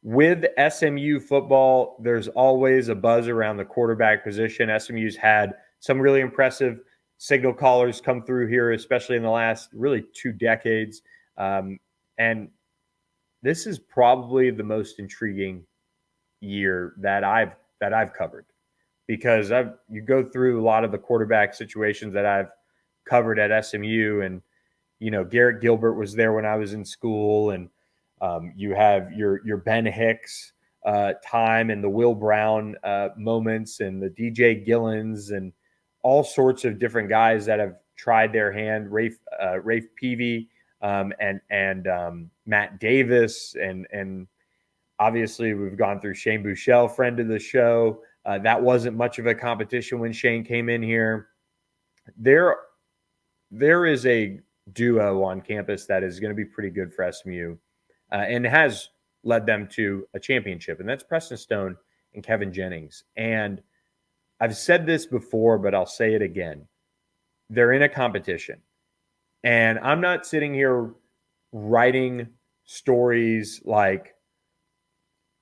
With SMU football, there's always a buzz around the quarterback position. SMU's had some really impressive signal callers come through here, especially in the last really 2 decades. And this is probably the most intriguing year that I've covered, because you go through a lot of the quarterback situations that I've covered at SMU, and Garrett Gilbert was there when I was in school, and you have your Ben Hicks time, and the Will Brown moments, and the DJ Gillens, and all sorts of different guys that have tried their hand. Rafe Peavy, and Matt Davis, and obviously we've gone through Shane Buechele, friend of the show. That wasn't much of a competition when Shane came in here. There is a duo on campus that is going to be pretty good for SMU, and has led them to a championship, and that's Preston Stone and Kevin Jennings. And I've said this before, but I'll say it again. They're in a competition, and I'm not sitting here writing stories like,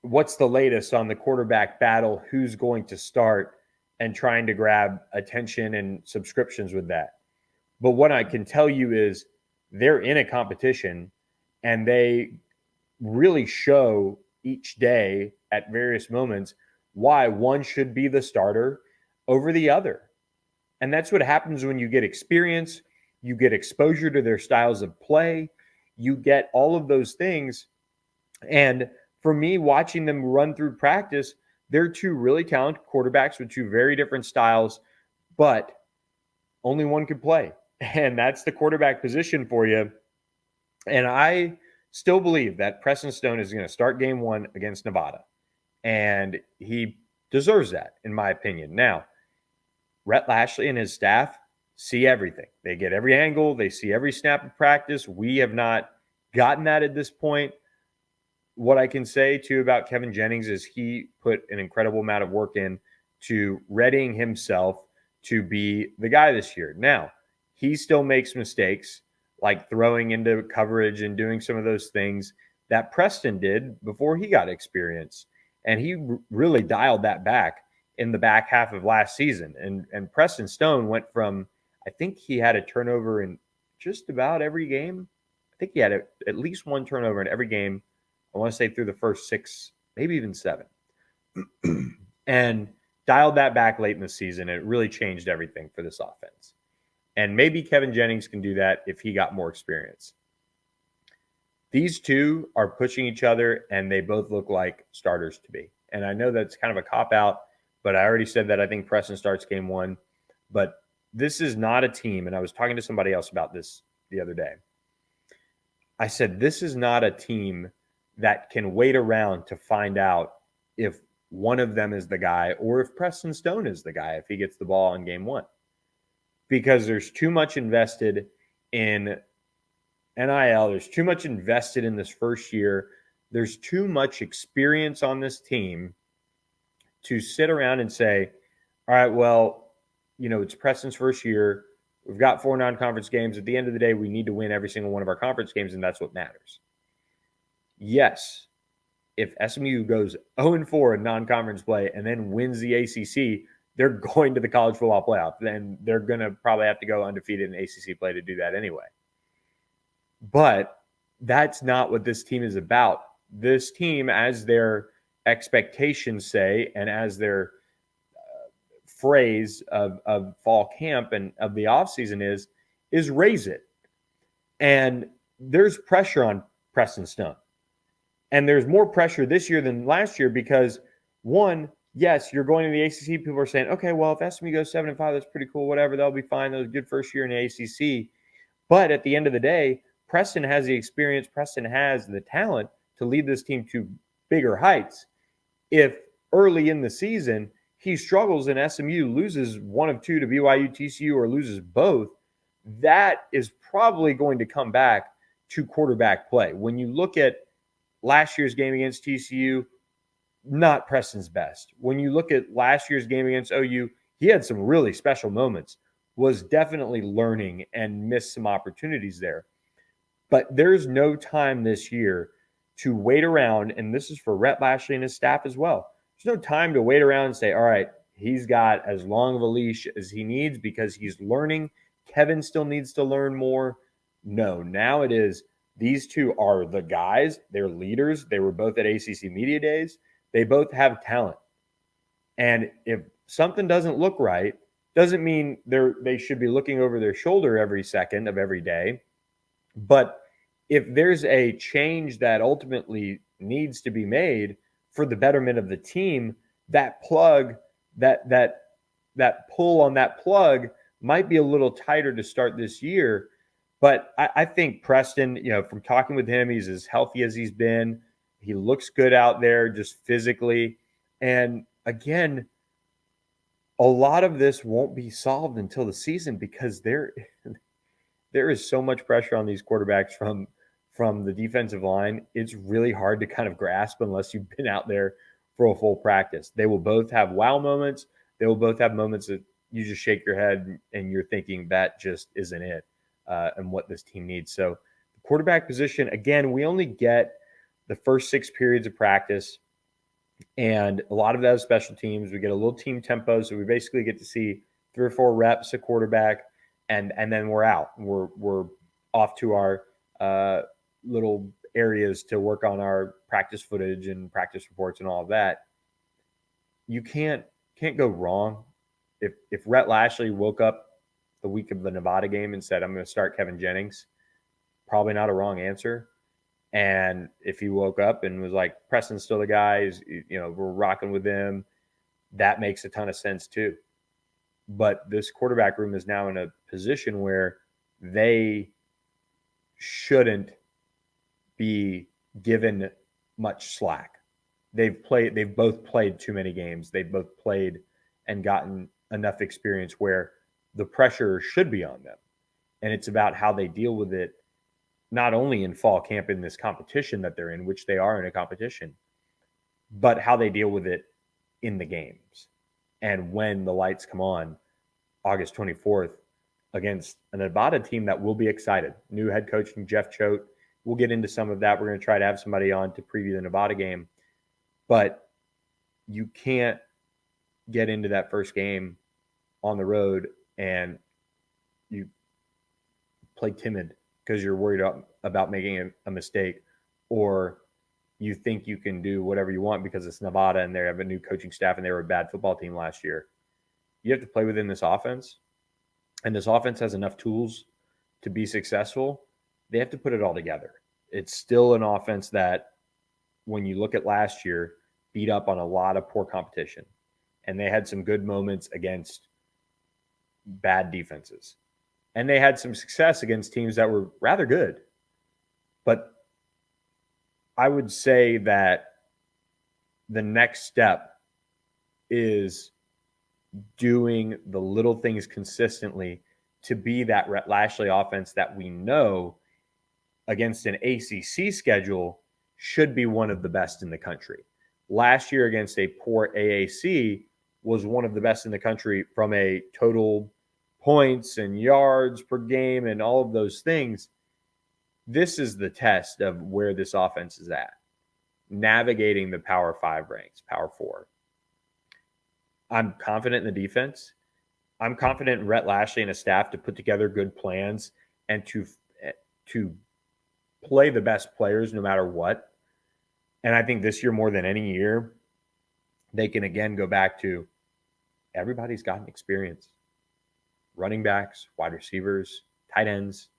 what's the latest on the quarterback battle, who's going to start, and trying to grab attention and subscriptions with that. But what I can tell you is they're in a competition, and they really show each day at various moments why one should be the starter over the other. And that's what happens when you get experience, you get exposure to their styles of play, you get all of those things. And for me, watching them run through practice, they're two really talented quarterbacks with two very different styles, but only one could play. And that's the quarterback position for you. And I still believe that Preston Stone is going to start game one against Nevada. And he deserves that, in my opinion. Now, Rhett Lashley and his staff see everything. They get every angle. They see every snap of practice. We have not gotten that at this point. What I can say, too, about Kevin Jennings is he put an incredible amount of work in to readying himself to be the guy this year. Now, he still makes mistakes, like throwing into coverage and doing some of those things that Preston did before he got experience. And he really dialed that back in the back half of last season. And Preston Stone went from, I think he had a turnover in just about every game. I think he had at least one turnover in every game, I want to say through the first 6, maybe even 7. And dialed that back late in the season. It really changed everything for this offense. And maybe Kevin Jennings can do that if he got more experience. These two are pushing each other, and they both look like starters to be. And I know that's kind of a cop-out, but I already said that I think Preston starts game one. But this is not a team, and I was talking to somebody else about this the other day. I said, this is not a team that can wait around to find out if one of them is the guy or if Preston Stone is the guy if he gets the ball in game one. Because there's too much invested in NIL. There's too much invested in this first year. There's too much experience on this team to sit around and say, all right, well, it's Preston's first year. We've got 4 non-conference games. At the end of the day, we need to win every single one of our conference games, and that's what matters. Yes, if SMU goes 0-4 in non-conference play and then wins the ACC, they're going to the college football playoff. Then they're going to probably have to go undefeated in ACC play to do that anyway. But that's not what this team is about. This team, as their expectations say, and as their phrase of fall camp and of the offseason is raise it. And there's pressure on Preston Stone. And there's more pressure this year than last year because, one, yes, you're going to the ACC. People are saying, okay, well, if SMU goes 7-5, that's pretty cool, whatever. They'll be fine. That was a good first year in the ACC. But at the end of the day, Preston has the experience. Preston has the talent to lead this team to bigger heights. If early in the season he struggles and SMU loses one of two to BYU, TCU, or loses both, that is probably going to come back to quarterback play. When you look at last year's game against TCU, not Preston's best. When you look at last year's game against OU, he had some really special moments, was definitely learning and missed some opportunities there. But there's no time this year to wait around, and this is for Rhett Lashley and his staff as well. There's no time to wait around and say, all right, he's got as long of a leash as he needs because he's learning. Kevin still needs to learn more. No, now it is these two are the guys. They're leaders. They were both at ACC Media Days. They both have talent. And if something doesn't look right, doesn't mean they should be looking over their shoulder every second of every day. But if there's a change that ultimately needs to be made for the betterment of the team, that plug, that pull on that plug might be a little tighter to start this year. But I think Preston, from talking with him, he's as healthy as he's been. He looks good out there just physically. And again, a lot of this won't be solved until the season because there is so much pressure on these quarterbacks from the defensive line. It's really hard to kind of grasp unless you've been out there for a full practice. They will both have wow moments. They will both have moments that you just shake your head and you're thinking that just isn't it and what this team needs. So the quarterback position, again, we only get the first 6 periods of practice, and a lot of that is special teams. We get a little team tempo, so we basically get to see 3 or 4 reps a quarterback, and then we're out. We're off to our little areas to work on our practice footage and practice reports and all of that. You can't go wrong. If Rhett Lashley woke up the week of the Nevada game and said, I'm going to start Kevin Jennings, probably not a wrong answer. And if he woke up and was like, Preston's still the guy, we're rocking with him, that makes a ton of sense too. But this quarterback room is now in a position where they shouldn't be given much slack. They've both played too many games. They've both played and gotten enough experience where the pressure should be on them. And it's about how they deal with it, not only in fall camp in this competition that they're in, which they are in a competition, but how they deal with it in the games. And when the lights come on August 24th against a Nevada team that will be excited. New head coach Jeff Choate. We'll get into some of that. We're going to try to have somebody on to preview the Nevada game. But you can't get into that first game on the road and you play timid because you're worried about making a mistake, or you think you can do whatever you want because it's Nevada and they have a new coaching staff and they were a bad football team last year. You have to play within this offense, and this offense has enough tools to be successful. They have to put it all together. It's still an offense that, when you look at last year, beat up on a lot of poor competition, and they had some good moments against bad defenses. And they had some success against teams that were rather good. But I would say that the next step is doing the little things consistently to be that Rhett Lashley offense that we know against an ACC schedule should be one of the best in the country. Last year against a poor AAC was one of the best in the country from a total points and yards per game and all of those things. This is the test of where this offense is at, navigating the Power 5 ranks, Power 4. I'm confident in the defense. I'm confident in Rhett Lashley and his staff to put together good plans and to play the best players no matter what. And I think this year more than any year, they can again go back to everybody's gotten experience. Running backs, wide receivers, tight ends,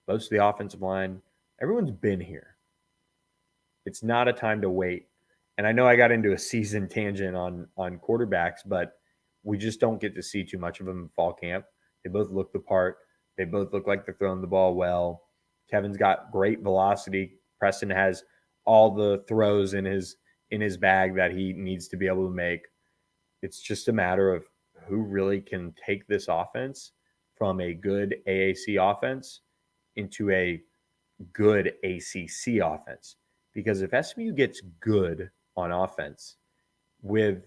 most of the offensive line, everyone's been here. It's not a time to wait. And I know I got into a season tangent on quarterbacks, but we just don't get to see too much of them in fall camp. They both look the part. They both look like they're throwing the ball well. Kevin's got great velocity. Preston has all the throws in his bag that he needs to be able to make. It's just a matter of who really can take this offense from a good AAC offense into a good ACC offense. Because if SMU gets good on offense with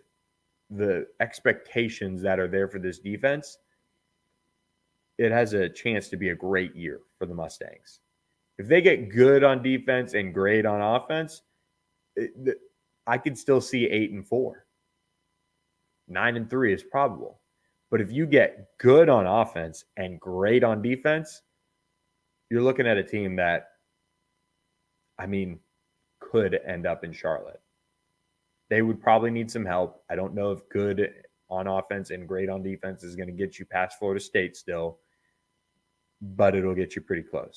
the expectations that are there for this defense, it has a chance to be a great year for the Mustangs. If they get good on defense and great on offense, I could still see 8-4. 9-3 is probable. But if you get good on offense and great on defense, you're looking at a team that, could end up in Charlotte. They would probably need some help. I don't know if good on offense and great on defense is going to get you past Florida State still, but it'll get you pretty close.